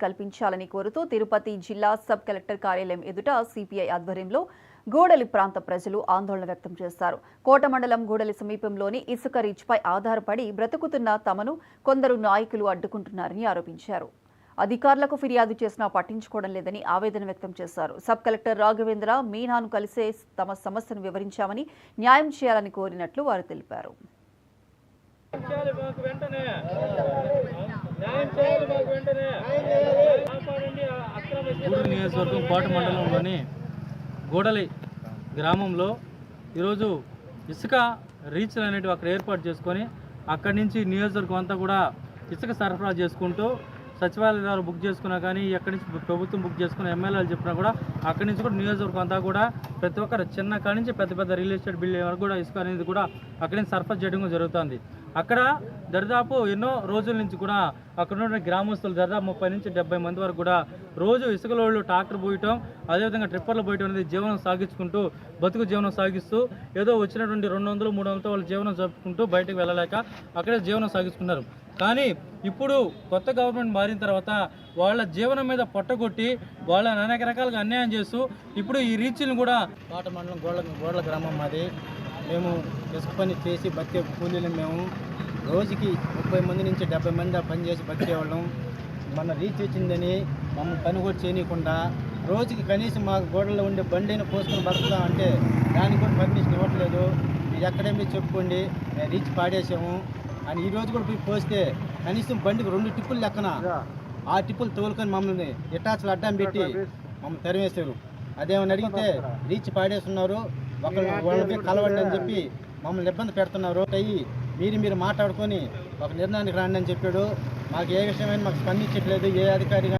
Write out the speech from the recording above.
కల్పించాలని కోరుతూ తిరుపతి జిల్లా సబ్ కలెక్టర్ కార్యాలయం ఎదుట సిపిఐ ఆధ్వర్యంలో గూడలి ప్రాంత ప్రజలు ఆందోళన వ్యక్తం చేశారు. కోట మండలం గూడలి సమీపంలోని ఇసుక రీచ్పై ఆధారపడి బ్రతుకుతున్న తమను కొందరు నాయకులు అడ్డుకుంటున్నారని ఆరోపించారు. అధికారులకు ఫిర్యాదు చేసినా పట్టించుకోవడం లేదని ఆవేదన వ్యక్తం చేశారు. సబ్ కలెక్టర్ రాఘవేంద్ర మీనాను కలిసే తమ సమస్యను వివరించామని న్యాయం చేయాలని కోరినట్లు వారు తెలిపారు. గూడూరు నియోజకవర్గం కోట మండలంలోని గూడలి గ్రామంలో ఈరోజు ఇసుక రీచ్లు అనేటివి అక్కడ ఏర్పాటు చేసుకొని అక్కడి నుంచి నియోజకవర్గం అంతా కూడా ఇసుక సరఫరా చేసుకుంటూ సచివాలయ ద్వారా బుక్ చేసుకున్నా కానీ ఎక్కడి నుంచి ప్రభుత్వం బుక్ చేసుకున్న ఎమ్మెల్యేలు చెప్పినా కూడా అక్కడి నుంచి కూడా నియోజకవర్గం అంతా కూడా ప్రతి ఒక్కరు చిన్న కాడి నుంచి పెద్ద పెద్ద రియల్ ఎస్టేట్ బిల్డింగ్ వరకు కూడా ఇసుక అనేది కూడా అక్కడి నుంచి సరఫరా చేయడం జరుగుతుంది. అక్కడ దరిదాపు ఎన్నో రోజుల నుంచి కూడా అక్కడ ఉన్న గ్రామస్తులు దాదాపు 30 నుంచి 70 మంది వరకు కూడా రోజు ఇసుక లోడ్లు ట్రాక్టర్ పోయటం, అదేవిధంగా ట్రిప్పర్లు పోయటం అనేది జీవనం సాగించుకుంటూ బతుకు జీవనం సాగిస్తూ ఏదో వచ్చినటువంటి 200, 300 వాళ్ళు జీవనం జరుపుకుంటూ బయటకు వెళ్ళలేక అక్కడే జీవనం సాగించుకున్నారు. కానీ ఇప్పుడు కొత్త గవర్నమెంట్ మారిన తర్వాత వాళ్ళ జీవనం మీద పొట్టగొట్టి వాళ్ళని అనేక రకాలుగా అన్యాయం చేస్తూ ఇప్పుడు ఈ రీచ్లను కూడా కోట మండలం గోడల గ్రామం మాది. మేము ఇసుక పని చేసి బతికే కూలీలు. మేము రోజుకి 30 మంది నుంచి 70 మంది పని చేసి బతికేవాళ్ళం. మన రీచ్ వచ్చిందని మమ్మల్ని పని కూడా చేయకుండా రోజుకి కనీసం మా గోడల్లో ఉండే బండిని పోసుకొని బతుకుతాం అంటే దానికి కూడా పర్మిషన్ ఇవ్వట్లేదు. మీరు ఎక్కడేమీ చెప్పుకోండి, మేము రీచ్ పాడేసాము అని ఈరోజు కూడా పోయి పోస్తే కనీసం బండికి 2 టిప్పులు లెక్కన ఆ టిప్పులు తోలుకొని మమ్మల్ని ఇటాచులు అడ్డం పెట్టి మమ్మల్ని తరివేశారు. అదేమని అడిగితే రీచ్ పాడేస్తున్నారు, వాళ్ళకి కలవండి అని చెప్పి మమ్మల్ని ఇబ్బంది పెడుతున్నారు. అయ్యి మీరు మాట్లాడుకొని ఒక నిర్ణయానికి రండి అని చెప్పాడు. మాకు ఏ విషయమైనా మాకు స్పందించట్లేదు ఏ అధికారి.